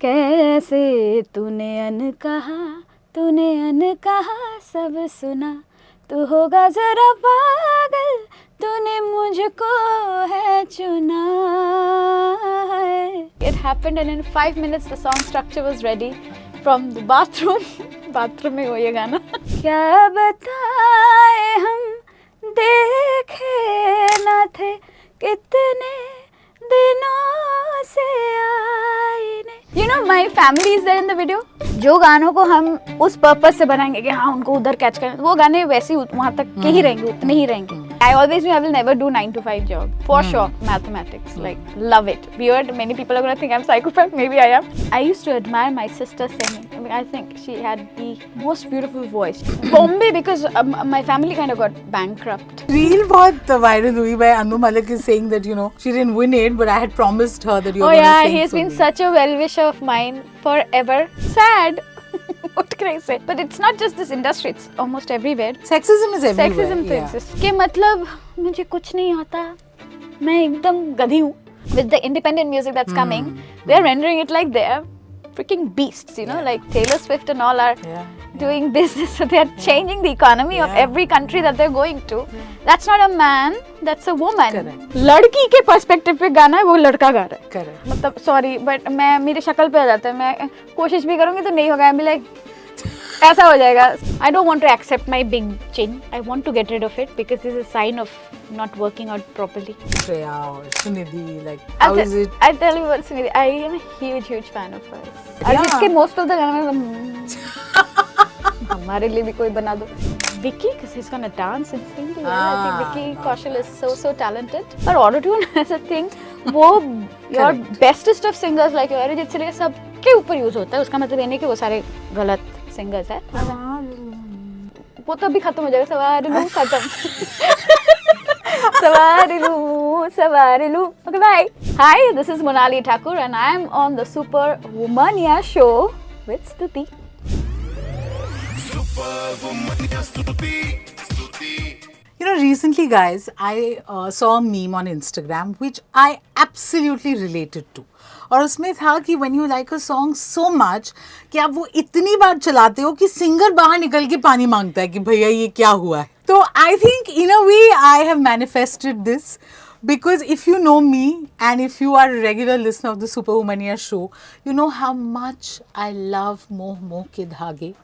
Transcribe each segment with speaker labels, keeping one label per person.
Speaker 1: कैसे तूने अनकहा सब सुना, तू होगा जरा पागल, तूने मुझको है चुना है. It happened and in 5 minutes the song structure was ready from the bathroom. Bathroom में हो ये गाना. क्या बताए हम देखे न थे कितने दिनों से आईने. You know my family is there in the video. जो गानों को हम उस पर्पस से बनाएंगे कि हाँ उनको उधर कैच करें, वो गाने वैसे ही वहाँ तक के ही रहेंगे, उतने ही रहेंगे. I always knew I will never do 9 to 5 job. For sure, mathematics, like love it. Weird, many people are gonna think I'm psychopath. Maybe I am. I used to admire my sister singing. I mean, I think she had the most beautiful voice. Bombay, because my family kind of got bankrupt.
Speaker 2: Reel बहुत viral हुई by Anu Malik is saying that you know she didn't win it, but I had promised her that you were
Speaker 1: Oh
Speaker 2: going
Speaker 1: yeah,
Speaker 2: to sing.
Speaker 1: he has
Speaker 2: so
Speaker 1: been
Speaker 2: well.
Speaker 1: such a well-wisher of mine forever. Sad. What can I say? But it's not just this industry, it's almost everywhere.
Speaker 2: Sexism is everywhere.
Speaker 1: Sexism तो exists. कि मतलब मुझे कुछ नहीं आता, मैं एकदम गधी हूँ. With the independent music that's coming, they are rendering it like they are freaking beasts, you know, like Taylor Swift and all are doing business. So they are changing the economy of every country that they're going to. That's not a man, that's a woman.
Speaker 2: Correct.
Speaker 1: लड़की के perspective पे गाना है, वो लड़का गा रहा है.
Speaker 2: Correct.
Speaker 1: मतलब सॉरी बट मैं मेरी शक्ल पे आ जाता है, मैं कोशिश भी करूँगी तो नहीं होगा. आई एम लाइक ऐसा हो जाएगा. I don't want to accept my big chin. I want to get rid of it because this is a sign of not working out properly.
Speaker 2: Shreya or Sunidhi, like how is it?
Speaker 1: I'll tell you what, Sunidhi, I am a huge fan of hers. और जिसके most of the गाने में हमारे लिए भी कोई बना दो. Vicky, because he's gonna dance and sing. I think Vicky Kaushal is so talented. But auto-tune as a thing, वो your bestest of singers like Arijit Singh के सब के ऊपर यूज होता है. उसका मतलब ये नहीं कि वो सारे गलत सिंगर्स हैं. वो तो अभी खत्म हो जाएगा. सवारिलू खत्म. Savarilu. Okay, bye. Hi, this is Monali Thakur and I am on the Super Womania show with Stuti.
Speaker 2: You know, recently, guys, I saw a meme on Instagram which I absolutely related to. और उसमें था कि when you like a song so much कि आप वो इतनी बार चलाते हो कि सिंगर बाहर निकल के पानी मांगता है कि भैया ये क्या हुआ है. तो I think in a way I have manifested this because if you know me and if you are a regular listener of the Superwomania show, you know how much I love Moh Ke Dhage.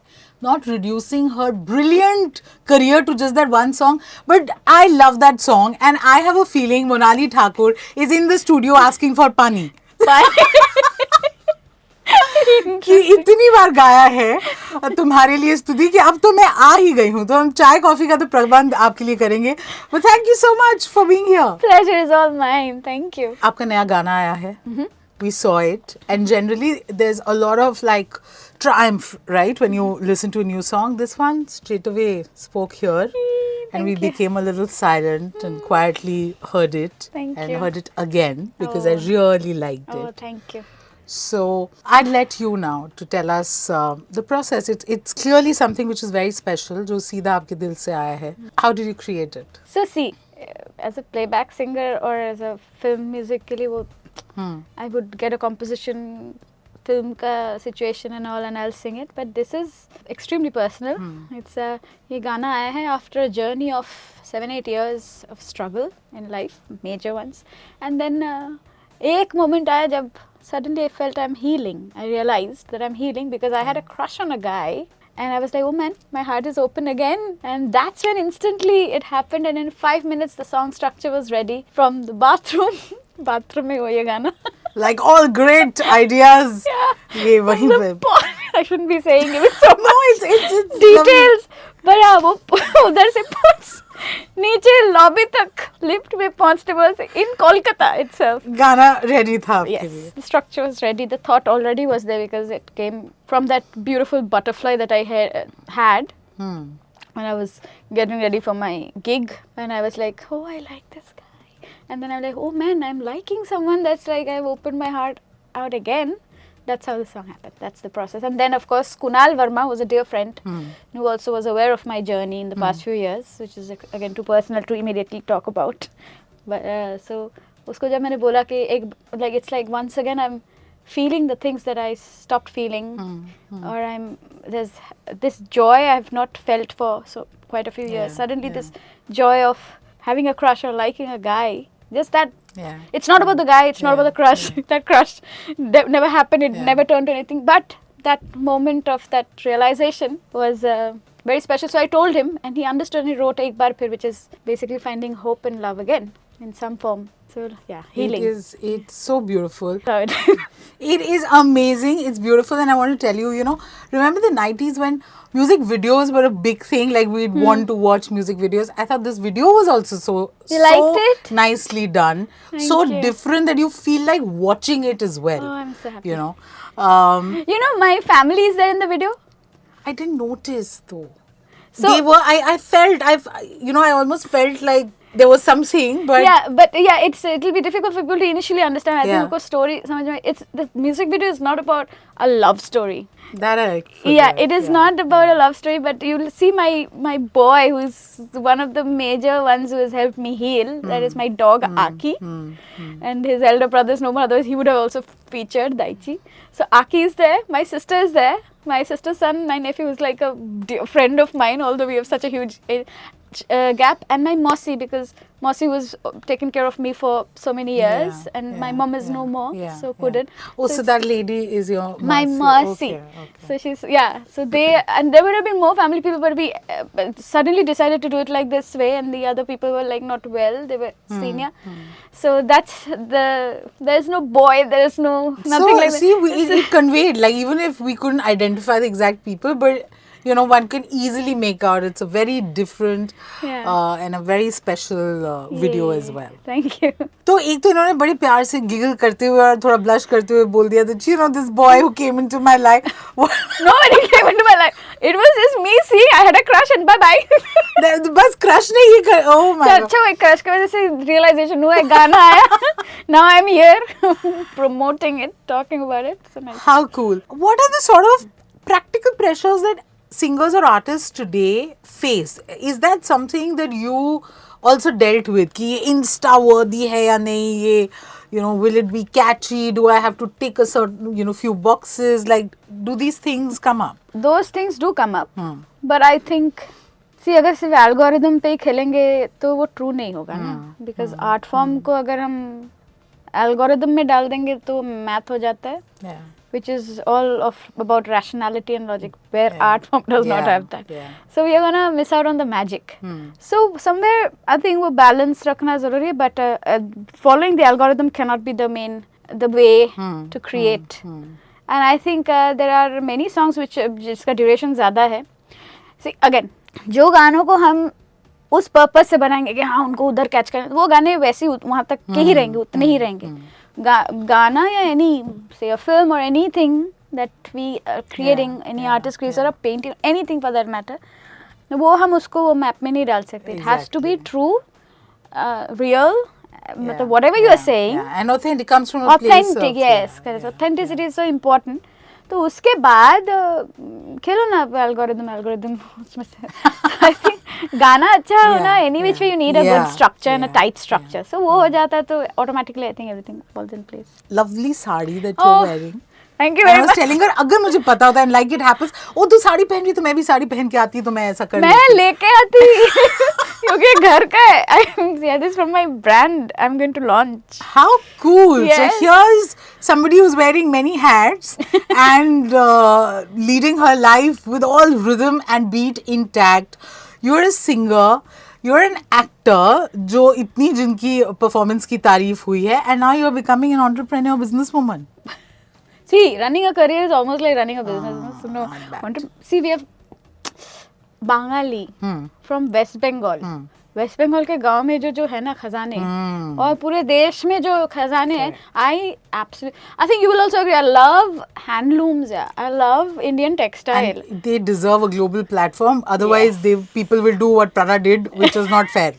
Speaker 2: Not reducing her brilliant career to just that one song, but I love that song and I have a feeling Monali Thakur is in the studio asking for pani. कि इतनी बार गाया है तुम्हारे लिए स्तुति कि अब तो मैं आ ही गई हूँ. तो हम चाय कॉफी का तो प्रबंध आपके लिए करेंगे. But thank you so much for being here.
Speaker 1: Pleasure is all mine. Thank you.
Speaker 2: आपका नया गाना आया है. We saw it and generally there's a lot of like triumph, right, when you listen to a new song. This one straight away spoke here. And we became a little silent and quietly heard it.
Speaker 1: Thank
Speaker 2: and
Speaker 1: you.
Speaker 2: heard it again because I really liked it.
Speaker 1: Oh, thank you.
Speaker 2: So I'd let you now to tell us the process. It's clearly something which is very special, जो सीधा आपके दिल से आया है. How did you create it?
Speaker 1: So see, as a playback singer or as a film music के लिए वो I would get a composition film का situation and all and I'll sing it. But this is extremely personal. It's ये गाना आया है after a journey of 7-8 years of struggle in life, major ones. And then एक moment आया जब suddenly I felt I'm healing. I realized that I'm healing because I had a crush on a guy. And I was like, oh man, my heart is open again. And that's when instantly it happened. And in 5 minutes, the song structure was ready from the bathroom. Bathroom में हो ये गाना.
Speaker 2: Like all great ideas. ये वहीं पे.
Speaker 1: I shouldn't be saying it with so much
Speaker 2: No, it's
Speaker 1: details. But हाँ वो उधर से पहुँच नीचे लॉबी तक लिफ्ट में पहुँचते पहुँचते in Kolkata itself.
Speaker 2: गाना ready था आपके लिए.
Speaker 1: Yes, the structure was ready. The thought already was there because it came from that beautiful butterfly that I had when I was getting ready for my gig. And I was like, oh, I like this guy. And then I'm like, oh man, I'm liking someone that's like, I've opened my heart out again. That's how the song happened. That's the process. And then, of course, Kunal Verma was a dear friend who also was aware of my journey in the past few years, which is, again, too personal to immediately talk about. But so, उसको जब मैंने बोला कि एक, like, it's like once again I'm feeling the things that I stopped feeling, or there's this joy I've not felt for quite a few years. Suddenly, this joy of having a crush or liking a guy, just that. It's not about the guy. It's not about the crush. That crush never happened. It never turned to anything. But that moment of that realization was very special. So I told him, and he understood. And he wrote "Ek Baar Phir," which is basically finding hope in love again in some form. So yeah, healing.
Speaker 2: It's so beautiful.
Speaker 1: So
Speaker 2: It is amazing. It's beautiful, and I want to tell you, remember the 90s when music videos were a big thing? Like we'd want to watch music videos. I thought this video was also
Speaker 1: You liked it?
Speaker 2: nicely done, so
Speaker 1: you.
Speaker 2: different that you feel like watching it as well.
Speaker 1: Oh, I'm so happy.
Speaker 2: Um,
Speaker 1: my family is there in the video.
Speaker 2: I didn't notice though.
Speaker 1: So
Speaker 2: They were. I felt. I almost felt like there was something, but
Speaker 1: it'll be difficult for people to initially understand. I think because story, it's the music video is not about a love story.
Speaker 2: That I
Speaker 1: it is not about a love story, but you'll see my boy, who is one of the major ones who has helped me heal. That is my dog Aki, and his elder brother is no more. Otherwise, he would have also featured Daichi. So Aki is there. My sister is there. My sister's son, my nephew, is like a dear friend of mine, although we have such a huge gap. And my Mossy, because Mossy was taking care of me for so many years, and my mom is no more, so couldn't.
Speaker 2: So that lady is your Mossy.
Speaker 1: My Mossy.
Speaker 2: Okay.
Speaker 1: So she's, so there would have been more family people, but we suddenly decided to do it like this way, and the other people were like not well, they were senior. So there's no boy, there's nothing like that.
Speaker 2: See, it conveyed, like even if we couldn't identify the exact people, but one can easily make out it's a very different and a very special video as well.
Speaker 1: Thank you.
Speaker 2: तो एक तो इन्होंने बड़े प्यार से giggle करते हुए और थोड़ा ब्लश करते हुए बोल दिया था, this boy who came into my life.
Speaker 1: Nobody came into my life. It was just me seeing I had a crush and bye-bye.
Speaker 2: बस crush नहीं ये कर, oh my God.
Speaker 1: अच्छा वो एक crush की वजह से realization हुआ, एक गाना आया. Now I'm here promoting it, talking about it. So nice.
Speaker 2: How cool. What are the sort of practical pressures that singers or artists today face? Is that something that you also dealt with? कि ये insta worthy है या नहीं, ये will it be catchy? Do I have to tick a certain few boxes? Like, do these things come up?
Speaker 1: Those things do come up, but I think अगर सिर्फ algorithm पे ही खेलेंगे तो वो true नहीं होगा ना, because art form को अगर हम algorithm में डाल देंगे तो math हो जाता है. Which is all about rationality and logic, where art form does not have that. So we are gonna miss out on the magic. So somewhere I think वो balance रखना ज़रूरी है, but following the algorithm cannot be the way to create. And I think there are many songs जिसका duration ज़्यादा है. See again, जो गानों को हम उस पर्पस से बनाएंगे कि हाँ उनको उधर कैच करें, वो गाने वैसे ही वहाँ तक के ही रहेंगे, उतने ही रहेंगे. Gana या any, say a film or anything that we are creating, any artist creates or a painting, anything for that matter, वो हम उसको वो map में नहीं डाल सकते. It has to be true, real, whatever you are saying.
Speaker 2: And authentic comes from a place of...
Speaker 1: Authentic, yes. Authenticity is so important. तो उसके बाद खेलो ना algorithm उसमें से. I think गाना अच्छा होना, any which way you need a good structure and a tight structure. So वो हो जाता है तो automatically I think everything falls in place.
Speaker 2: Lovely sari that you're wearing.
Speaker 1: Thank you very much.
Speaker 2: I was telling her, अगर मुझे पता होता and like it happens, तू साड़ी पहन रही तो मैं भी साड़ी पहन के आती तो मैं ऐसा कर
Speaker 1: मैं लेके आती क्योंकि घर का है. This is from my brand. I'm going to launch.
Speaker 2: How cool. So here's somebody who's wearing many hats and leading her life with all rhythm and beat intact. You're a singer. You're an actor जो इतनी जिनकी performance की तारीफ हुई है, and now you're becoming an entrepreneur, businesswoman.
Speaker 1: See, running a career is almost like running a business. See, we have Bangali from West Bengal. West Bengal के गांव में जो है ना खजाने, और पूरे देश में जो खजाने हैं, I think you will also agree. I love handlooms. I love Indian textile.
Speaker 2: And they deserve a global platform. Otherwise, people will do what Prada did, which is not fair.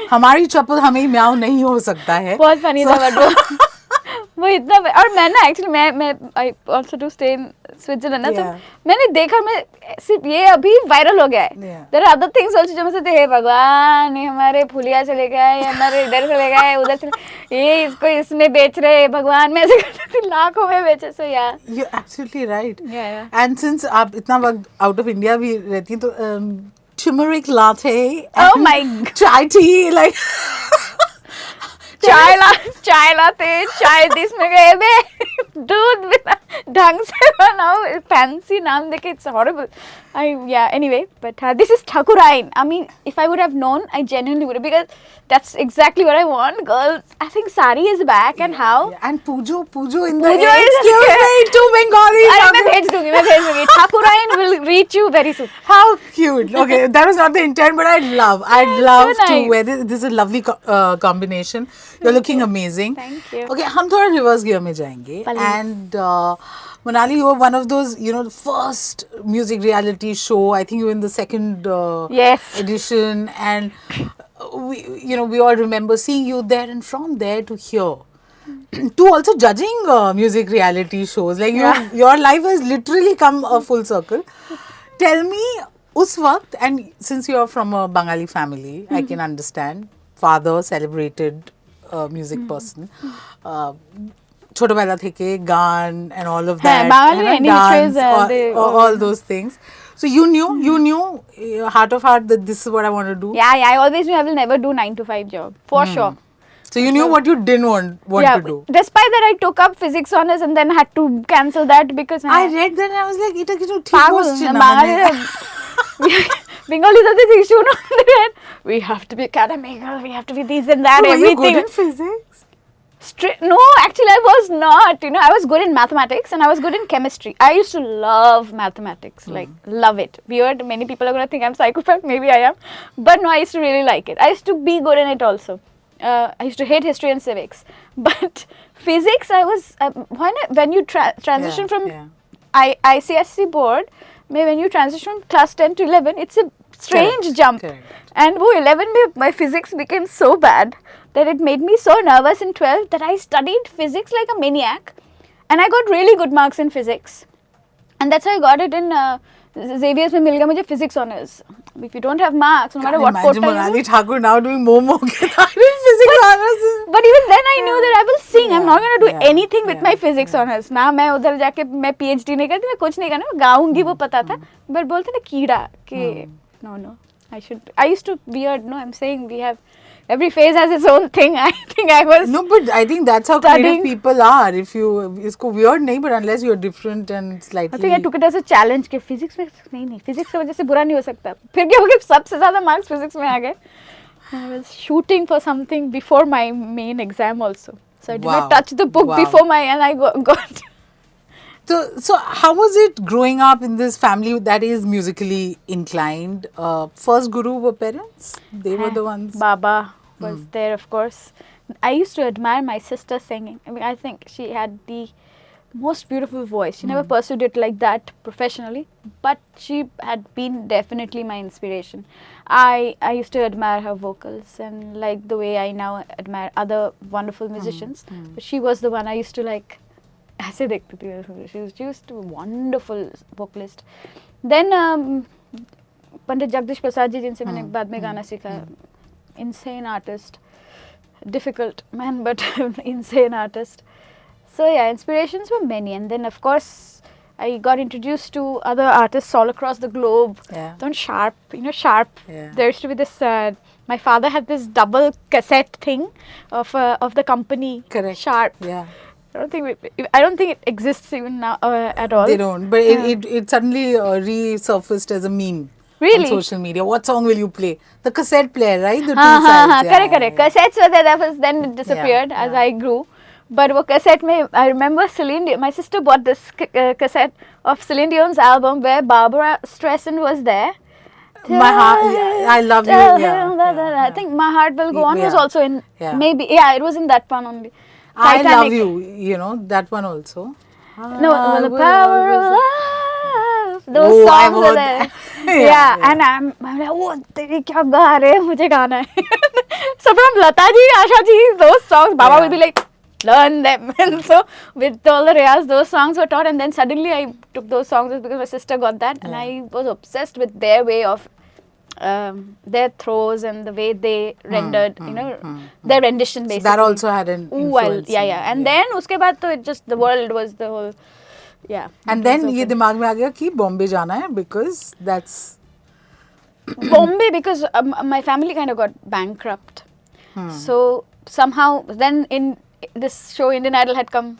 Speaker 2: हमारी चप्पल हमें म्याऊं नहीं हो सकता है.
Speaker 1: बहुत funny था but वो इतना और मैं ना एक्चुअली मैं I also do stay in Switzerland ना, तो मैंने देखा, मैं सिर्फ ये अभी वायरल हो गया है, there are other things also जो मैं सोचती, हे भगवान, ये हमारे फुलिया चले गए, ये हमारे इधर चले गए, उधर चले, ये इसको इसमें बेच रहे हैं, भगवान, मैं ऐसे करती थी, लाखों में बेचे. सो या
Speaker 2: you absolutely right. And since आप इतना वक्त आउट ऑफ इंडिया भी रहती हैं, तो turmeric latte,
Speaker 1: oh my
Speaker 2: chai tea, like
Speaker 1: चाय लाते, चाय दिस में गए बे, दूध बिना ढंग से बनाओ, fancy नाम देके, it's horrible. Anyway, but this is Thakurain. I mean, if I would have known, I genuinely would have, because that's exactly what I want, girls. I think sari is back, and how?
Speaker 2: And Pujo in the
Speaker 1: Pujo
Speaker 2: air.
Speaker 1: is
Speaker 2: Excuse me, two Bengali.
Speaker 1: मैं भेज दूंगी. Thakurain will reach you very soon.
Speaker 2: How cute. Okay, that was not the intent, but I'd love
Speaker 1: so
Speaker 2: to
Speaker 1: nice.
Speaker 2: wear this. This is a lovely combination. You're looking amazing.
Speaker 1: Thank you.
Speaker 2: Okay, हम थोड़ा reverse gear में जाएंगे. And Monali, you were one of those, the first music reality show. I think you were in the second
Speaker 1: Yes.
Speaker 2: edition, and we all remember seeing you there, and from there to here. To also judging music reality shows, like your life has literally come a full circle. Tell me, us waqt, and since you are from a Bengali family, I can understand. Father celebrated music person. छोटोबेला থেকে গান and all of that, dance, all those things. So you knew heart of heart that this is what I want to do.
Speaker 1: Yeah, I always knew I will never do 9 to 5 job, for sure.
Speaker 2: So you knew what you didn't want to do.
Speaker 1: Despite that, I took up physics honors and then had to cancel that because
Speaker 2: I read that and I was like, এটা কিছু ঠিক হচ্ছে না মানে.
Speaker 1: Bengali doesn't think you know. We have to be academic, we have to be this and that,
Speaker 2: so
Speaker 1: everything.
Speaker 2: Were you good in physics?
Speaker 1: No, actually I was not. I was good in mathematics and I was good in chemistry. I used to love mathematics, like love it. Weird, many people are going to think I'm psychopath, maybe I am. But no, I used to really like it. I used to be good in it also. I used to hate history and civics. But physics, I was, when you transition from ICSE board, when you transition from class 10 to 11, it's a strange jump.
Speaker 2: Correct.
Speaker 1: And 11 my physics became so bad that it made me so nervous in 12 that I studied physics like a maniac, and I got really good marks in physics, and that's how I got it in Xavier's में मिल गया मुझे physics honors. If you don't have marks, no matter what quota you
Speaker 2: Monali Thakur now doing momo physics honors.
Speaker 1: But even then I knew that I will sing. I'm not going to do anything with my physics honors. ना मैं उधर जाके मैं PhD नहीं करती, मैं कुछ नहीं करना, मैं गाऊंगी वो पता था. But बोलते ना कीड़ा कि no. I used to weird. No, I'm saying we have. Every phase has its own thing. I think I was.
Speaker 2: No, but I think that's how creative people are. If you, इसको weird नहीं, but unless you're different and slightly.
Speaker 1: I think I took it as a challenge कि physics में नहीं, physics की वजह से बुरा नहीं हो सकता. फिर क्या हो गया, सबसे ज़्यादा marks physics में आ गए. I was shooting for something before my main exam also. So I did not touch the book before and I got.
Speaker 2: So how was it growing up in this family that is musically inclined? First guru were parents? They were the ones?
Speaker 1: Baba was there, of course. I used to admire my sister singing. I mean, I think she had the most beautiful voice. She never pursued it like that professionally, but she had been definitely my inspiration. I used to admire her vocals, and like the way I now admire other wonderful musicians. But she was the one I used to like. ऐसे देखती थी. She was just a wonderful vocalist. Then पंडित जगदीश प्रसाद जी, जिनसे मैंने बाद में गाना सीखा, insane artist, difficult man but insane artist. So yeah, inspirations were many, and then of course I got introduced to other artists all across the globe. Then Sharp, Sharp. There used to be this. My father had this double cassette thing of the company.
Speaker 2: Correct.
Speaker 1: Sharp.
Speaker 2: Yeah.
Speaker 1: I don't think it exists even now at all.
Speaker 2: They don't, but it suddenly resurfaced as a meme.
Speaker 1: Really?
Speaker 2: On social media. What song will you play? The cassette player, right? The two sides.
Speaker 1: Correct. Cassettes were there. Then it disappeared as I grew. But वो cassette में, I remember Celine Dion. My sister bought this cassette of Celine Dion's album where Barbara Streisand was there.
Speaker 2: My heart, I love you.
Speaker 1: I think My Heart Will Go On was also in. Maybe it was in that one only.
Speaker 2: I love you, that one also.
Speaker 1: No, The Power of Love. Those songs are there. And I'm like, oh, तेरी क्या गा रहे हैं, मुझे गाना है. So from Lata ji, Asha ji, those songs, Baba will be like, learn them. And so with all the riyas, those songs were taught, and then suddenly I took those songs because my sister got that, and I was obsessed with their way of their throws and the way they rendered, their rendition basically.
Speaker 2: So that also had an influence.
Speaker 1: And then uske baad to it just, the world was the whole,
Speaker 2: And then ये दिमाग में आ गया कि बॉम्बे जाना है because that's
Speaker 1: Bombay, because my family kind of got bankrupt. So somehow then in this show Indian Idol had come.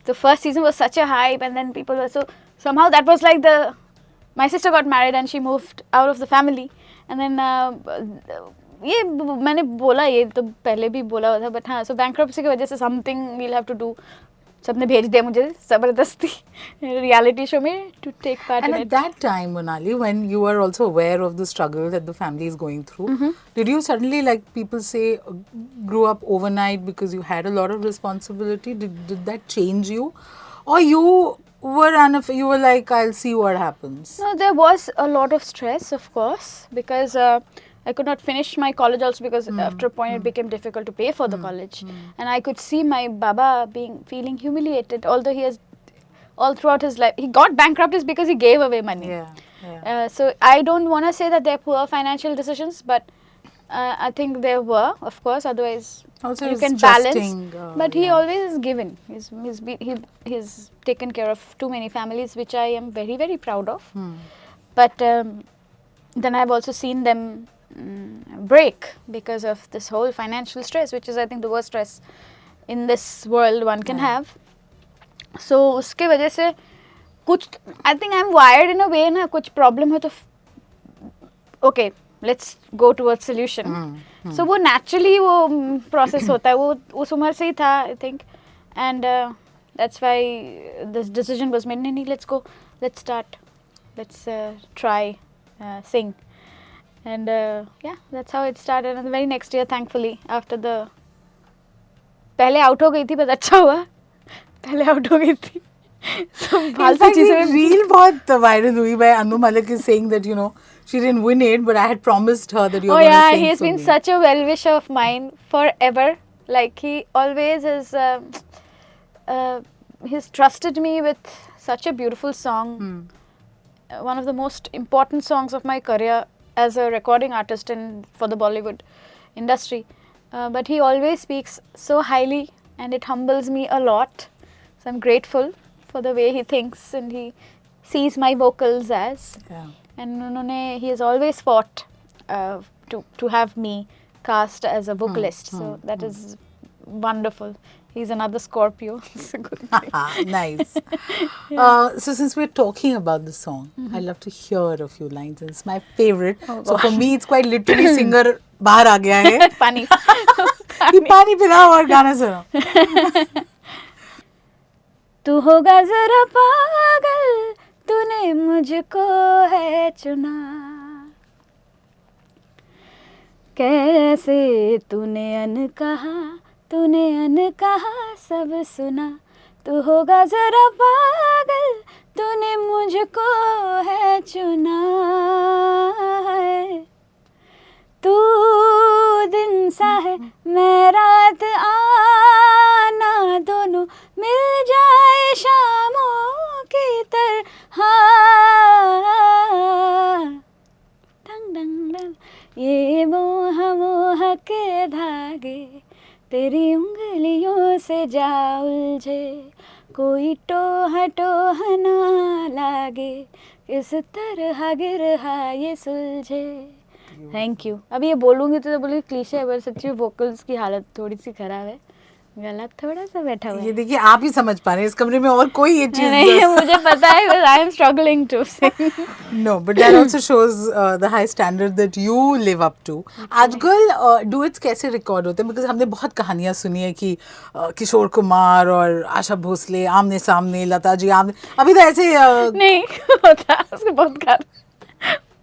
Speaker 1: The first season was such a hype, and then people were so, somehow that was like my sister got married and she moved out of the family, and then ये मैंने बोला, ये तो पहले भी बोला हुआ था, but हाँ, so bankruptcy की वजह से something we'll have to do. सबने भेज दिया मुझे जबरदस्ती reality show में to take part in it.
Speaker 2: And at that time, Monali, when you were also aware of the struggle that the family is going through, did you suddenly, like people say, grew up overnight because you had a lot of responsibility? Did that change you? Or you were like, I'll see what happens?
Speaker 1: No, there was a lot of stress, of course, because I could not finish my college also, because after a point it became difficult to pay for the college. And I could see my Baba feeling humiliated, although he has, all throughout his life, he got bankrupt is because he gave away money. So I don't want to say that they're poor financial decisions, but I think there were, of course, otherwise
Speaker 2: Also
Speaker 1: you
Speaker 2: he's
Speaker 1: can balance.
Speaker 2: trusting,
Speaker 1: But he always has given. He's taken care of too many families, which I am very, very proud of. But then I've also seen them break because of this whole financial stress, which is, I think, the worst stress in this world one can have. So उसके वजह से कुछ, I think I'm wired in a way ना, कुछ problem है तो okay, let's go towards solution. So वो naturally वो process होता है, वो उस उम्र से ही था, I think, and that's why this decision was made. नहीं, let's go, let's start, let's try sing. And that's how it started. And the very next year, thankfully, after the पहले out हो गई थी, but अच्छा हुआ, पहले out हो गई थी. So फालतू चीजें में
Speaker 2: reel बहुत viral हुई by Anu Malik is saying that, she didn't win it, but I had promised her that you're going to sing
Speaker 1: he has
Speaker 2: for
Speaker 1: been
Speaker 2: me.
Speaker 1: such a well-wisher of mine forever. Like, he always has, he's trusted me with such a beautiful song. One of the most important songs of my career as a recording artist and for the Bollywood industry. But he always speaks so highly, and it humbles me a lot. So I'm grateful for the way he thinks and he sees my vocals as. And he has always fought to have me cast as a vocalist. So that is wonderful. He's another Scorpio. It's a good thing.
Speaker 2: Nice. So since we're talking about the song, I'd love to hear a few lines. It's my favorite. So for me, it's quite literally singer बाहर आ गया है.
Speaker 1: पानी.
Speaker 2: कि पानी पिलाओ और गाना सुनो.
Speaker 1: तू होगा जरा पागल, तूने मुझको है चुना, कैसे तूने अन कहा सब सुना, तू होगा जरा पागल, तूने मुझको है चुना, तू दिन सा है मैं रात आना, दोनों मिल जाए शामों की तरह, डंग डंग डंग, ये मोह के धागे तेरी उंगलियों से जा उलझे, कोई टोह ना लागे, इस तरह गिरहा ये सुलझे. Thank you. अभी ये बोलूँगी तो बोलूँगी क्लीशे है, पर सच्ची वोकल्स की हालत थोड़ी सी खराब है, गला थोड़ा सा बैठा हुआ है.
Speaker 2: ये देखिए, आप ही समझ पा रहे हैं, इस कमरे में और कोई ये चीज
Speaker 1: नहीं, मुझे पता है, but I am struggling to sing.
Speaker 2: No, but that also shows the high standard that you live up to. आजकल duets कैसे रिकॉर्ड होते हैं? Because हमने बहुत कहानियाँ सुनी है कि किशोर कुमार और आशा भोसले आमने सामने, लता जी आमने, अभी तो ऐसे
Speaker 1: नहीं होता, उसके बहुत कार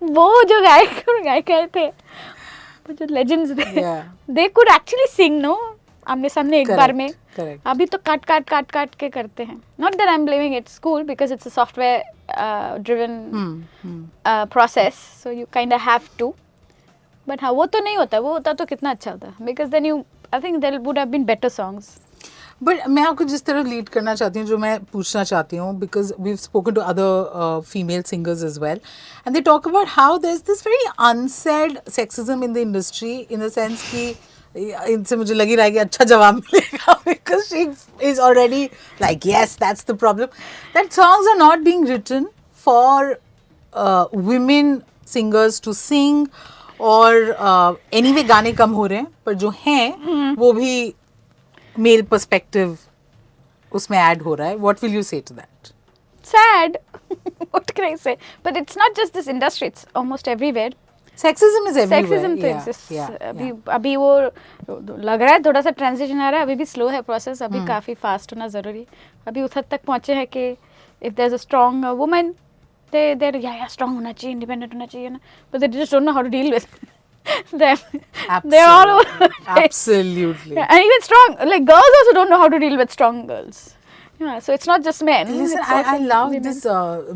Speaker 1: वो जो गायक थे, वो जो लेजेंड्स थे, they could actually sing, no? आमने सामने एक बार में. अभी तो काट के करते हैं. Not that I'm blaming it school, because it's a software driven process, so you kind of have to. But हाँ, वो तो नहीं होता, वो होता तो कितना अच्छा होता, because then I think there would have been better songs.
Speaker 2: But मैं आपको जिस तरह लीड करना चाहती हूँ, जो मैं पूछना चाहती हूँ, because we spoken to other female singers as well and they talk about how there is this very unsaid sexism in the industry, in the sense कि इनसे मुझे लगी रहा है कि अच्छा जवाब मिलेगा because she is already like yes that's the problem, that songs are not being written for women singers to sing और anyway गाने कम हो रहे हैं, पर जो हैं वो भी मेल पर्सपेक्टिव उसमें ऐड हो रहा है. What will you say to that?
Speaker 1: Sad. What can I say? But it's not just this industry, it's almost everywhere.
Speaker 2: Sexism is everywhere.
Speaker 1: Sexism तो exists. अभी वो लग रहा है थोड़ा सा ट्रांजिशन आ रहा है, अभी भी स्लो है प्रोसेस, अभी काफ़ी फास्ट होना ज़रूरी है. अभी उस हद तक पहुँचे हैं कि if there is a strong woman, they're strong होना चाहिए, independent होना चाहिए ना, but they just don't know how to deal with them. They're all over the place.
Speaker 2: Absolutely.
Speaker 1: Yeah, and even strong, like girls also don't know how to deal with strong girls. Yeah, so it's not just men.
Speaker 2: Listen,
Speaker 1: it's
Speaker 2: I
Speaker 1: also
Speaker 2: love
Speaker 1: women.
Speaker 2: this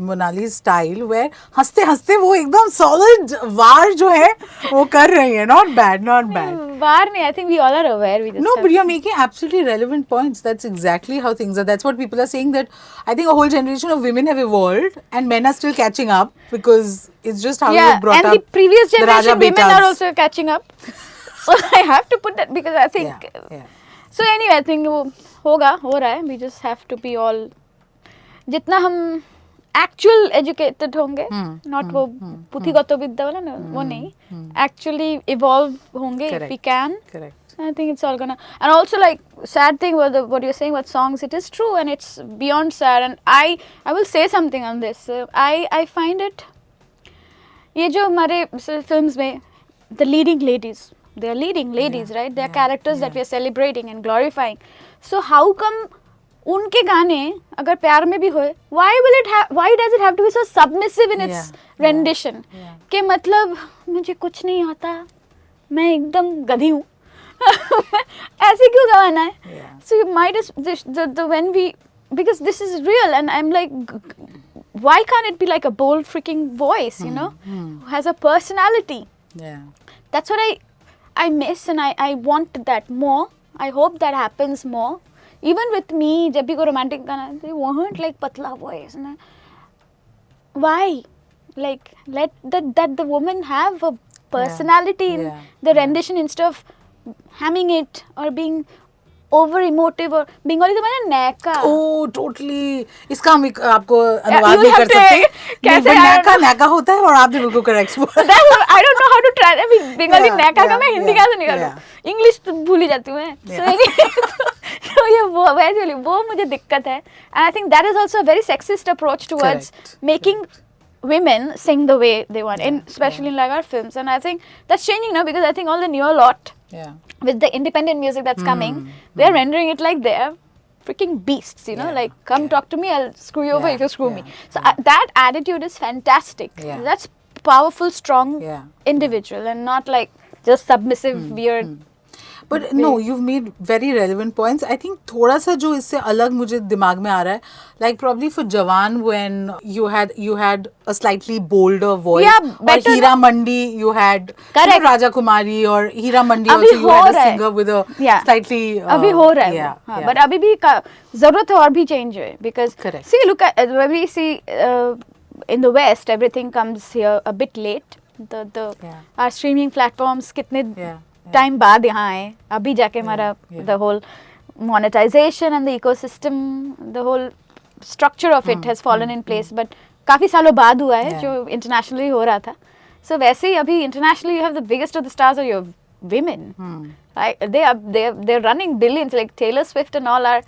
Speaker 2: Monali's style where हंसते हंसते वो एकदम solid वार जो है वो कर रही है. Not bad, not bad.
Speaker 1: बाहर नहीं, I think we all are aware. We just
Speaker 2: No,
Speaker 1: have
Speaker 2: but you're making absolutely relevant points. That's exactly how things are. That's what people are saying, that I think a whole generation of women have evolved and men are still catching up because it's just how you brought
Speaker 1: and
Speaker 2: up
Speaker 1: the previous
Speaker 2: the Raja
Speaker 1: generation women
Speaker 2: Betas.
Speaker 1: are also catching up. So I have to put that because I think.
Speaker 2: Yeah.
Speaker 1: So anyway, I think वो होगा, हो रहा है. We just have to be all. जितना हम actual educated होंगे, not वो पुथिगत विद्या वाला ना, वो नहीं. Actually evolve होंगे if we can.
Speaker 2: Correct.
Speaker 1: I think it's all gonna, and also like sad thing about what you're saying about songs, it is true and it's beyond sad, and I will say something on this. I find it, ये जो हमारे films में the leading ladies, they are leading ladies, right? They are characters that we are celebrating and glorifying. So how come उनके गाने अगर प्यार में भी होए, why does it have to be so submissive in its rendition? कि मतलब मुझे कुछ नहीं आता, मैं एकदम गधी हूँ. ऐसे क्यों गवाना है? So you might when we, because this is real and I'm like, why can't it be like a bold freaking voice, you know, who has a personality?
Speaker 2: Yeah.
Speaker 1: That's what I miss, and I want that more. I hope that happens more. Even with me, जब भी कोई romantic गाना, they want like patla voice. Why? Like let that the woman have a personality in the rendition instead of hamming it or being over emotive or Bengali तो मैंने नैका.
Speaker 2: Oh, totally. इसका हम आपको अनुवाद
Speaker 1: you'll
Speaker 2: भी
Speaker 1: have
Speaker 2: कर
Speaker 1: to-
Speaker 2: सकते हैं.
Speaker 1: कैसे?
Speaker 2: नैका नैका होता है और आपने बिल्कुल करेक्ट बोला.
Speaker 1: I don't know how to try. I mean, Bengali नैका का मैं हिंदी
Speaker 2: yeah,
Speaker 1: कैसे निकालूं? English तो भूल ही जाती हूँ मैं. So ये वो मुझे दिक्कत है. And I think that is also a very sexist approach towards making women sing the way they want, especially in like our films. And I think that's changing now because I think all the newer lot with the independent music that's coming, they're rendering it like they're freaking beasts, you know, like come talk to me, I'll screw you over if you screw me. So that attitude is fantastic. That's powerful, strong individual and not like just submissive, weird.
Speaker 2: But no, you've made very relevant points. I think थोड़ा सा जो इससे अलग मुझे दिमाग में आ रहा है, like probably for Jawan when you had a slightly bolder voice.
Speaker 1: Or
Speaker 2: Hira Mandi you had Raja Kumari, or Hira Mandi also you had a singer with a slightly.
Speaker 1: अभी हो रहा है वो, but अभी भी जरूरत है और भी change है because see look at when we see in the West everything comes here a bit late. Our streaming platforms कितने टाइम बाद यहाँ आए, अभी जाके हमारा the whole monetization and the ecosystem, the whole structure of it has fallen in place, but काफी सालों बाद हुआ है जो internationally हो रहा था. So वैसे ही अभी internationally you have the biggest of the stars are your women. They're running billions, like Taylor Swift and all are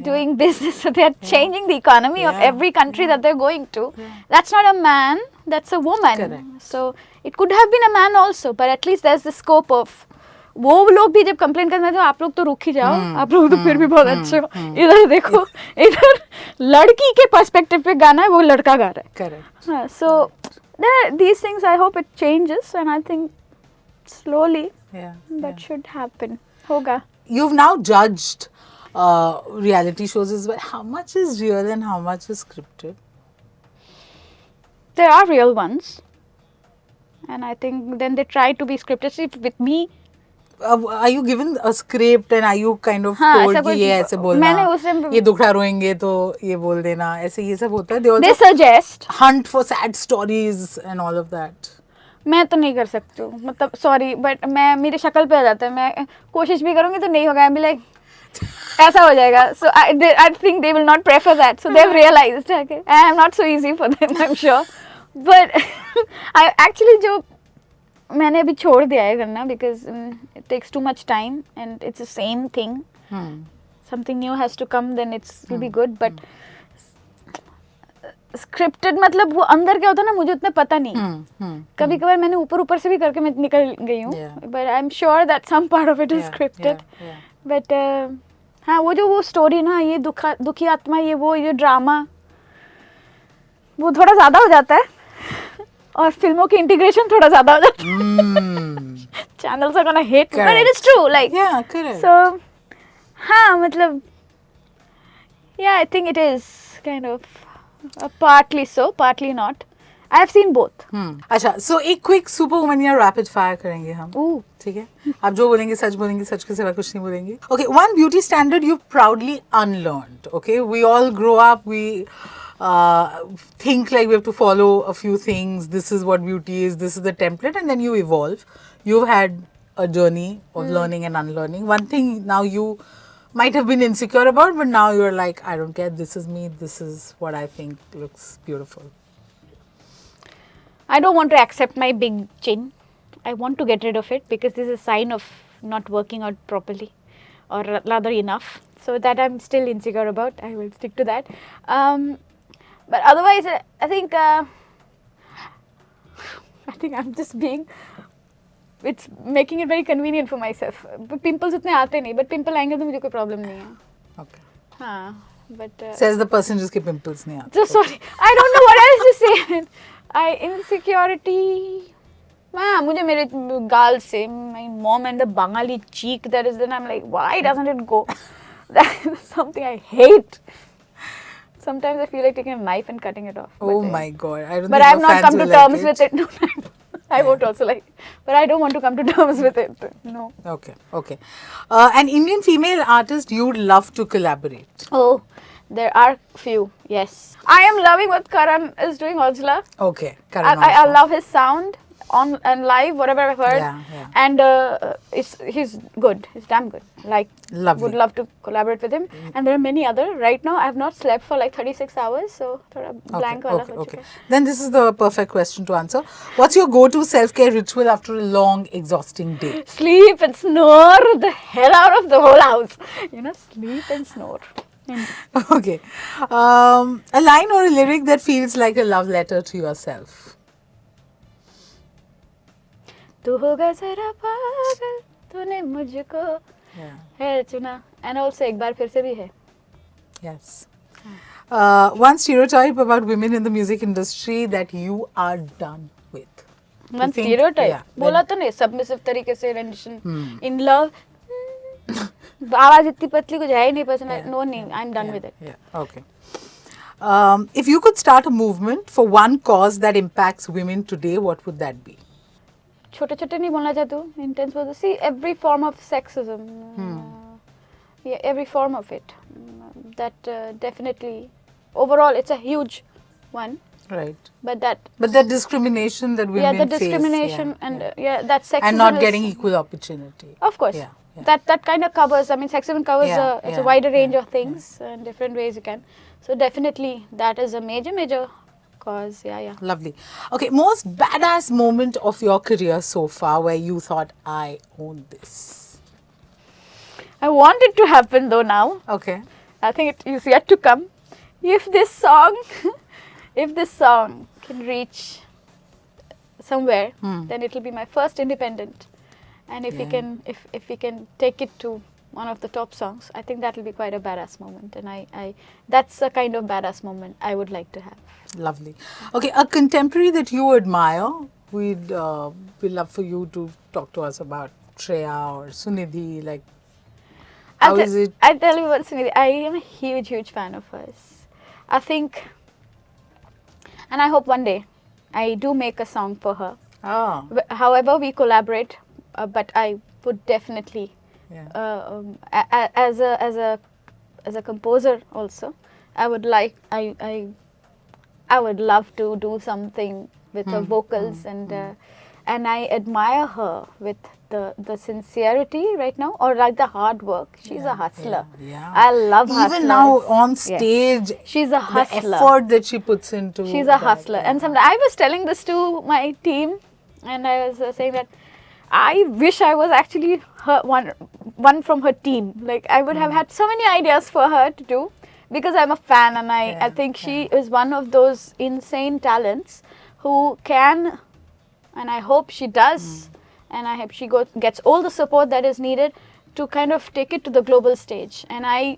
Speaker 1: doing business, so they're changing the economy of every country that they're going to. That's not a man, that's a woman.
Speaker 2: Correct.
Speaker 1: So it could have been a man also, but at least there's the scope of वो लोग भी जब complain करते हैं तो आप लोग तो रुक ही जाओ, आप लोग तो फिर भी बहुत अच्छे हो. इधर देखो, इधर लड़की के पर्सपेक्टिव पे गाना है, वो लड़का गा रहा है.
Speaker 2: Correct.
Speaker 1: So these things I hope it changes, and I think slowly that should happen. होगा.
Speaker 2: You've now judged reality shows as well. How much is real and how much is scripted?
Speaker 1: There are real ones, and I think then they try to be scripted. See, with me,
Speaker 2: are you given a script and are you kind of
Speaker 1: हाँ,
Speaker 2: told
Speaker 1: ऐसा
Speaker 2: कि ये
Speaker 1: कुछ
Speaker 2: ऐसे बोलना,
Speaker 1: मैंने उस time
Speaker 2: ये दुखड़ा रोएंगे तो ये बोल देना, ऐसे ये सब होता है? They
Speaker 1: they
Speaker 2: also
Speaker 1: suggest.
Speaker 2: hunt for sad stories and all of that.
Speaker 1: मैं तो नहीं कर सकती हूँ, मतलब सॉरी बट मैं मेरी शक्ल पे आ जाता है, मैं कोशिश भी करूँगी तो नहीं होगा, आई एम लाइक ऐसा हो जाएगा. So I think they will not prefer that, so they have realised I am not so easy for them, I am sure. But I actually जो मैंने अभी छोड़ दिया है करना because it takes too much time and it's the same thing. Something new has to come then it's will be good. But scripted मतलब वो अंदर क्या होता है ना, मुझे उतना पता नहीं. कभी कभार मैंने ऊपर ऊपर से भी करके मैं निकल गई हूँ, but I am sure that some part of it is scripted. But हाँ, वो स्टोरी ना, ये दुखी आत्मा, ये ड्रामा वो थोड़ा ज़्यादा हो जाता है और फिल्मों की इंटीग्रेशन थोड़ा ज़्यादा हो जाता है. Channels are gonna hate but it is true like. So हाँ, मतलब yeah, I think it is kind of partly so, partly not. I have seen both.
Speaker 2: अच्छा, so एक क्विक सुपर वुमन या रैपिड फायर करेंगे हम.
Speaker 1: Ooh.
Speaker 2: ठीक है, आप जो बोलेंगे सच के सिवा कुछ नहीं बोलेंगे. Okay, one beauty standard you proudly unlearned. Okay, we all grow up, we think like we have to follow a few things. This is what beauty is, this is the template, and then you evolve. You've had a journey of learning and unlearning. One thing now you might have been insecure about, but now you're like, I don't care, this is me, this is what I think looks beautiful.
Speaker 1: I don't want to accept my big chin. I want to get rid of it because this is a sign of not working out properly or rather enough. So that I'm still insecure about. I will stick to that. But otherwise, I think I'm just being, it's making it very convenient for myself. Pimples उतने आते नहीं, but pimple आएंगे तो मुझे कोई problem नहीं है.
Speaker 2: Okay.
Speaker 1: हाँ, but
Speaker 2: Says the person जिसके pimples नहीं आते.
Speaker 1: so sorry, I don't know what else to say. Insecurity. हाँ, मुझे मेरे गाल से, my mom and the Bengali cheek that is, then I'm like, why doesn't it go? That is something I hate. Sometimes I feel like taking a knife and cutting it off.
Speaker 2: Oh my God, I don't
Speaker 1: But
Speaker 2: think
Speaker 1: I have
Speaker 2: your
Speaker 1: not
Speaker 2: fans
Speaker 1: come to
Speaker 2: will
Speaker 1: terms
Speaker 2: like
Speaker 1: with it. No, I won't also like it. But I don't want to come to terms with it. No.
Speaker 2: Okay. An Indian female artist you'd love to collaborate.
Speaker 1: Oh, there are few, yes. I am loving what Karan is doing, Ojla.
Speaker 2: Okay,
Speaker 1: I
Speaker 2: Karan.
Speaker 1: love his sound on and live, whatever I've heard.
Speaker 2: Yeah.
Speaker 1: And he's good. He's damn good. Like,
Speaker 2: Lovely.
Speaker 1: would love to collaborate with him. And there are many other. Right now, I have not slept for like 36 hours, so thoda blank wala ho chuka hai.
Speaker 2: Then this is the perfect question to answer. What's your go-to self-care ritual after a long, exhausting day?
Speaker 1: Sleep and snore the hell out of the whole house. Sleep and snore.
Speaker 2: Okay. A line or a lyric that feels like a love letter to yourself.
Speaker 1: तू होगा जरा पागल, तूने मुझको है चुना. And also एक बार फिर से भी है.
Speaker 2: Yes. One stereotype about women in the music industry that you are done with.
Speaker 1: One stereotype. बोला तो नहीं, submissive तरीके से rendition. In love. आवाज इतनी पतली कुछ है ही नहीं पसंद. No, I'm done with it.
Speaker 2: Yeah. Okay. If you could start a movement for one cause that impacts women today, what would that be?
Speaker 1: छोटे-छोटे नहीं बोलना चाहती हूँ. Intense बोलते. See, every form of sexism. Yeah, every form of it. That definitely, overall, it's a huge one.
Speaker 2: Right.
Speaker 1: But that
Speaker 2: discrimination that women face.
Speaker 1: Yeah, the discrimination and that sexism.
Speaker 2: And not getting equal opportunity.
Speaker 1: Of course.
Speaker 2: Yeah.
Speaker 1: That kind of covers, sexism covers it's a wider range of things and different ways you can. So definitely that is a major cause. Yeah.
Speaker 2: Lovely. Okay, most badass moment of your career so far where you thought, I own this?
Speaker 1: I want it to happen though now.
Speaker 2: Okay.
Speaker 1: I think it is yet to come. If this song can reach somewhere, then it will be my first independent. And if we can take it to one of the top songs, I think that will be quite a badass moment. And I that's the kind of badass moment I would like to have.
Speaker 2: Lovely. Okay, a contemporary that you admire, we'd love for you to talk to us about Shreya or Sunidhi. Like, how is it?
Speaker 1: I'll tell you what, Sunidhi, I am a huge fan of hers. I think, and I hope one day I do make a song for her.
Speaker 2: Oh.
Speaker 1: However we collaborate, but I would definitely,
Speaker 2: Yeah.
Speaker 1: as a composer also, I would like I would love to do something with her vocals, and I admire her with the sincerity right now, or like the hard work. She's a hustler.
Speaker 2: Yeah.
Speaker 1: I love hustlers.
Speaker 2: Even now on
Speaker 1: Yes.
Speaker 2: stage,
Speaker 1: She's a hustler.
Speaker 2: the effort that she puts into
Speaker 1: She's a
Speaker 2: that,
Speaker 1: hustler.
Speaker 2: yeah.
Speaker 1: And sometimes I was telling this to my team, and I was saying that I wish I was actually one from her team. Like, I would have had so many ideas for her to do, because I'm a fan, and I think she is one of those insane talents who can, and I hope she does, and I hope she gets all the support that is needed to kind of take it to the global stage. And I'm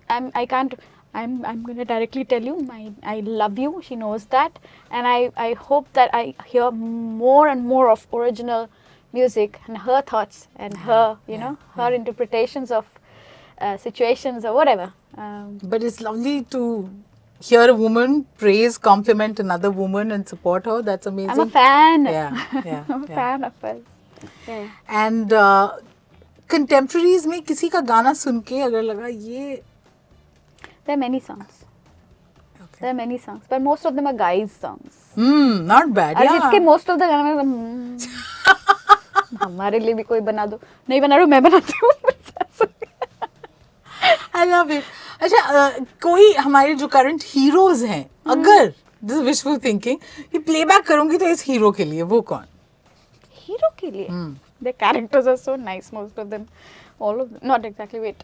Speaker 1: going to directly tell you, I love you. She knows that, and I hope that I hear more and more of original music and her thoughts and her, her interpretations of situations or whatever.
Speaker 2: But it's lovely to hear a woman praise, compliment another woman and support her. That's amazing.
Speaker 1: I'm a fan.
Speaker 2: Yeah.
Speaker 1: I'm a fan of her. Yeah.
Speaker 2: And contemporaries में किसी का गाना सुन के अगर लगा ये
Speaker 1: There are many songs. There are many songs, but most of them are guys' songs.
Speaker 2: not bad.
Speaker 1: Arijit के most of the गाने हमारे लिए भी कोई बना दो. नहीं बना रहा मैं बनाती हूँ.
Speaker 2: I love it. अच्छा कोई हमारे जो करंट हीरोज हैं, अगर this is wishful thinking कि प्लेबैक करूंगी तो इस हीरो के लिए, वो कौन?
Speaker 1: हीरो के लिए? Their characters are so nice, most of them. All of them. Not exactly. Wait.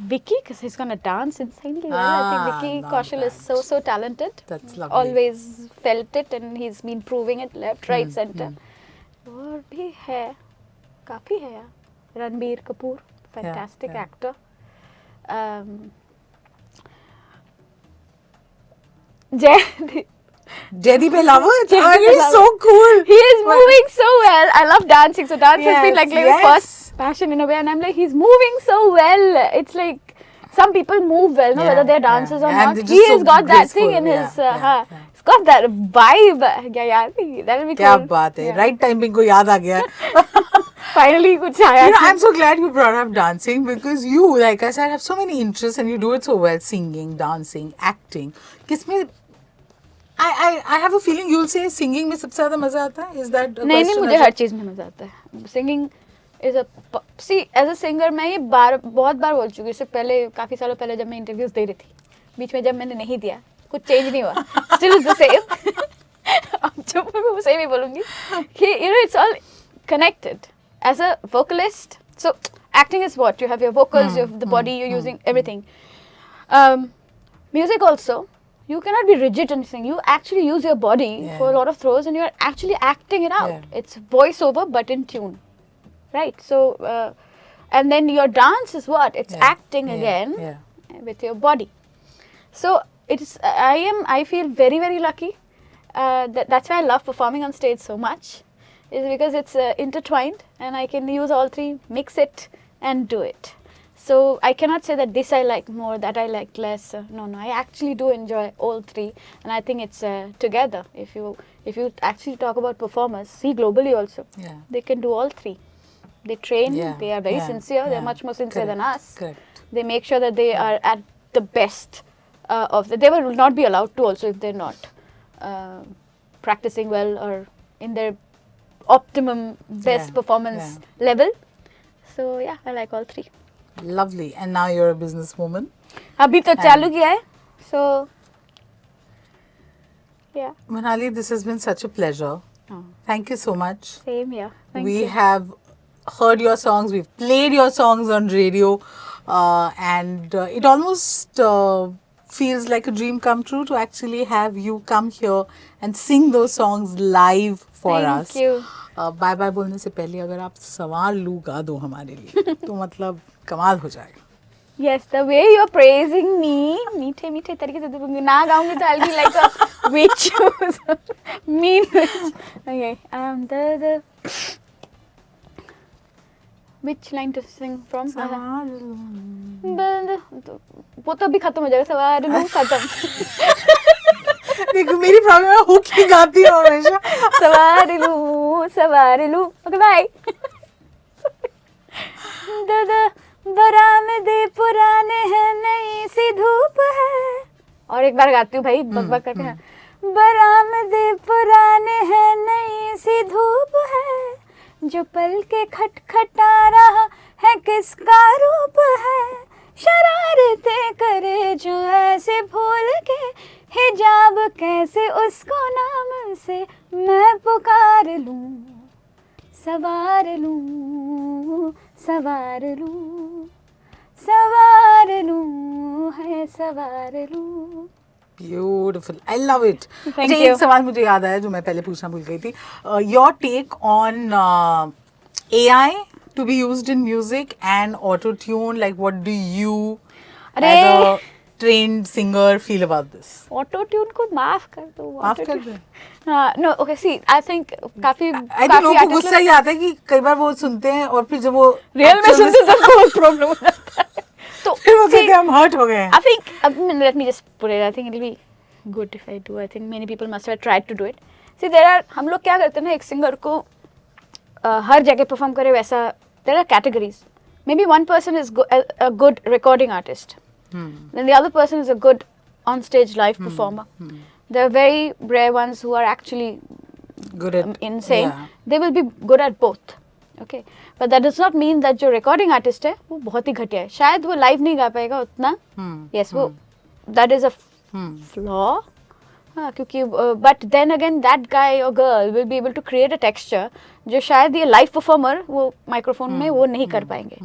Speaker 1: Vicky, because he's gonna dance insanely well. I think Vicky Kaushal is so talented.
Speaker 2: That's lovely.
Speaker 1: Always felt it, and he's been proving it left, right, center. और भी है, काफी है यार. Ranbir Kapoor, fantastic actor.
Speaker 2: Jaideep Ahlawat, he's so cool.
Speaker 1: He is moving so well. I love dancing, so dance has been like
Speaker 2: yes.
Speaker 1: first passion in a way, and I'm like, he's moving so well. It's like some people move well, no, whether they're dancers or not. He has got that thing in his, he's got that vibe. Yeah, that will be cool.
Speaker 2: क्या बात है, right timing को याद आ गया.
Speaker 1: Finally कुछ आया.
Speaker 2: I'm so glad you brought up dancing, because you, like I said, have so many interests and you do it so well. Singing, dancing, acting. किसमें I have a feeling you'll say singing में सबसे ज़्यादा मज़ा आता है. Is that a
Speaker 1: नहीं
Speaker 2: question?
Speaker 1: मुझे हर चीज़ में मज़ा आता है. Singing is a as a singer मैं ये बहुत बार बोल चुकी हूँ. इससे पहले काफ़ी सालों पहले जब मैं इंटरव्यूज दे रही थी, बीच में जब मैंने नहीं दिया, कुछ चेंज नहीं हुआ. Still is the same. अब जब मैं सही में बोलूँगी कि it's all connected. As a vocalist, so acting is what? You have your vocals, you have the body, you're using everything. Music also, you cannot be rigid and sing. You actually use your body for a lot of throws, and you're actually acting it out. It's voiceover but in tune, right? So, and then your dance is what? It's acting again with your body. So it's I feel very, very lucky. That's why I love performing on stage so much. Is because it's intertwined, and I can use all three, mix it and do it. So I cannot say that this I like more, that I like less. No, I actually do enjoy all three, and I think it's together. If you actually talk about performers, see globally also, they can do all three. They train, they are very sincere, they're much more sincere than us.
Speaker 2: Correct.
Speaker 1: They make sure that they are at the best they will not be allowed to also if they're not practicing well or in their optimum best performance level. So yeah, I like all three.
Speaker 2: Lovely. And now you're a businesswoman.
Speaker 1: अभी तो चालू किया है. So yeah.
Speaker 2: Manali, this has been such a pleasure. Thank you so much.
Speaker 1: Same here. Thank
Speaker 2: we
Speaker 1: you.
Speaker 2: have heard your songs, we've played your songs on radio, and it almost feels like a dream come true to actually have you come here and sing those songs live for us.
Speaker 1: Thank you.
Speaker 2: Bye bye बोलने से पहले अगर आप सवार लू गा दो हमारे लिए तो मतलब कमाल हो जाएगा.
Speaker 1: Yes, the way you're praising me, मीठे मीठे तरीके से दूंगी. ना गाऊंगी तो I'll be like a witch, mean witch. Okay, the which line to sing from? वो तो अभी खत्म हो जाएगा. सवार लू खत्म.
Speaker 2: देखो मेरी प्रॉब्लम है हुक ही गाती हूँ हमेशा.
Speaker 1: सवार लू. Okay, bye. दादा बरामदे पुराने हैं नई सी धूप है। और एक बार गाती हूँ भाई बक बक करके। हाँ। बरामदे पुराने हैं नई सी धूप है, जो पल के खटखटा रहा है किसका रूप है, शरारतें करे जो ऐसे भूल के, हिजाब कैसे उसको नाम से मैं पुकार लूं, सवार लूं, सवार लूं, सवार लूं, है सवार लूं।
Speaker 2: Beautiful, I love it.
Speaker 1: Thank
Speaker 2: एक
Speaker 1: you.
Speaker 2: सवाल मुझे याद आया जो मैं पहले पूछना भूल गई थी। Your take on AI to be used in music and auto tune, like what do you as a trained singer feel about this?
Speaker 1: Auto tune को माफ कर दो।
Speaker 2: माफ कर दो।
Speaker 1: हाँ, no okay, see I think काफी
Speaker 2: आई थिंक लोगों को गुस्सा ही आता है कि कई बार वो सुनते हैं और फिर जब वो
Speaker 1: रियल में सुनते तो बहुत प्रॉब्लम हो जाता है। तो
Speaker 2: फिर वो कहते हैं हम हर्ट हो गए हैं।
Speaker 1: I think let me just put it. I think it'll be good if I do. I think many people must have tried to do it. See, हम लोग क्या करते हैं ना, एक सिंगर को हर जगह परफॉर्म करे वैसा, there are categories. Maybe one person is a good recording artist. Then the other person is a good on-stage live performer. There are very rare ones who are actually
Speaker 2: Good at
Speaker 1: insane.
Speaker 2: yeah.
Speaker 1: They will be good at both. Okay, but that does not mean that जो recording artist है वो बहुत ही घटिया है, शायद वो live नहीं गा पाएगा उतना। Yes, वो that is a flaw. हाँ, क्योंकि but then again that guy or girl will be able to create a texture जो शायद ये live performer वो microphone में वो नहीं कर पाएंगे।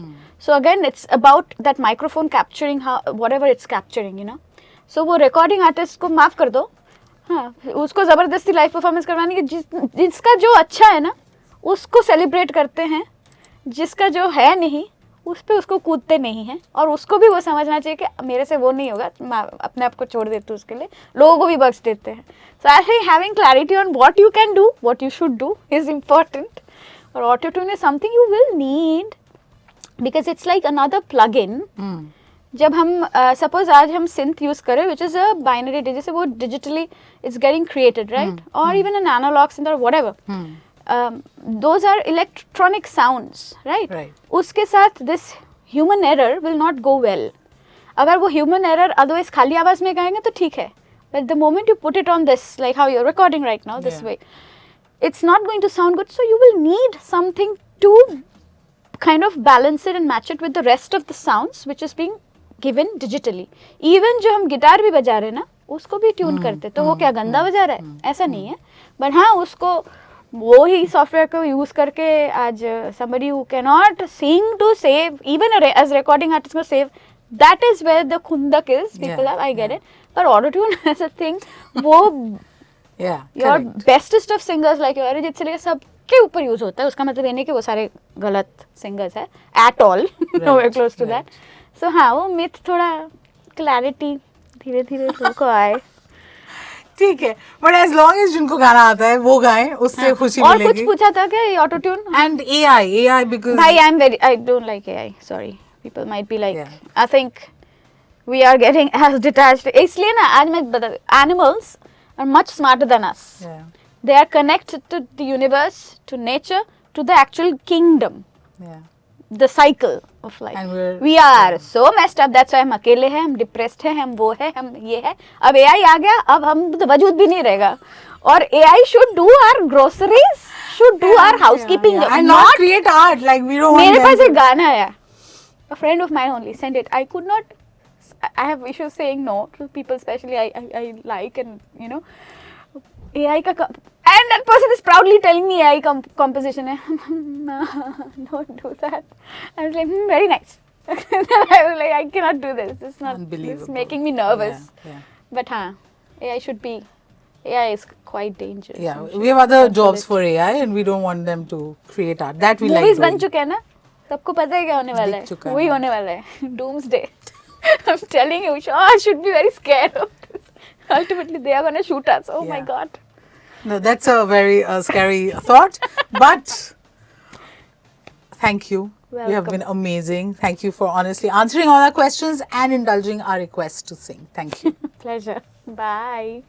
Speaker 1: So again it's about that microphone capturing how whatever it's capturing, you know. So वो recording artist को माफ कर दो। हाँ, उसको ज़बरदस्ती लाइव परफॉर्मेंस करवाने की, जिसका जो अच्छा है ना उसको सेलिब्रेट करते हैं, जिसका जो है नहीं उस पे उसको कूदते नहीं हैं, और उसको भी वो समझना चाहिए कि मेरे से वो नहीं होगा, मैं अपने आप को छोड़ देती हूँ उसके लिए, लोगों को भी बख्श देते हैं। So I think having clarity on what you can do, what you should do is important. और auto tune is something you will need because it's like another plug in. जब हम सपोज आज हम सिंथ यूज करें which is a binary digit, जैसे वो digitally it's getting created right, और even an analogue synth और whatever, those are electronic sounds, right? उसके साथ this human error will not go well. अगर वो human error otherwise खाली आवाज में गाएंगे तो ठीक है, but the moment you put it on this, like how you're recording right now, this way, it's not going to sound good. So you will need something to kind of balance it and match it with the rest of the sounds which is being given digitally. Even जो हम guitar भी बजा रहे हैं ना उसको भी tune करते, तो वो क्या गंदा बजा रहा है ऐसा नहीं है, but हाँ उसको वो ही सॉफ्टवेयर को यूज करके आज somebody who cannot sing to save, even as recording artist को save, that is where the khundak is. People have, I get it, but auto tune as a thing, वो your bestest of singers like your Arijit से लेकर सब के ऊपर use होता है। उसका मतलब ये नहीं कि वो सारे गलत सिंगर्स है at all, nowhere close to that. So हाँ वो myth थोड़ा clarity धीरे धीरे तुमको आए,
Speaker 2: ठीक है, बट एज लॉन्ग एज जिनको गाना आता है वो गाएं, उससे खुशी मिलेगी।
Speaker 1: और कुछ पूछा था क्या ये auto tune
Speaker 2: and AI because
Speaker 1: भाई I don't like AI, sorry, people might be like I think we are getting as detached, इसलिए ना आज मैं बता, animals are much smarter than us. They are connected to the universe, to nature, to the actual kingdom, the cycle of life. And we are so messed up, that's why हम अकेले हैं, हम depressed हैं, हम वो है, हम ये है। अब AI आ गया, अब हम तो वजूद भी नहीं रहेगा, और AI should do our groceries, should do our housekeeping,
Speaker 2: and not create art like we don't want.
Speaker 1: मेरे पास एक गाना आया, a friend of mine only sent it, I could not, I have issues saying no to people, especially I like, and you know AI का, and that person is proudly telling me AI composition है. No, don't do that. I was like, very nice. I was like, I cannot do this. It's not. It's making me nervous. But हाँ, AI is quite dangerous.
Speaker 2: Yeah, we have other jobs for AI, and we don't want them to create art. That we like.
Speaker 1: Movies बन चुके हैं ना, सबको पता है क्या होने वाला है. वही होने वाला है. Doomsday. I'm telling you, I should be very scared of this. Ultimately, they are going to shoot us. Oh my God.
Speaker 2: No, that's a very scary thought. But thank you.
Speaker 1: Welcome.
Speaker 2: You have been amazing. Thank you for honestly answering all our questions and indulging our request to sing. Thank you.
Speaker 1: Pleasure. Bye.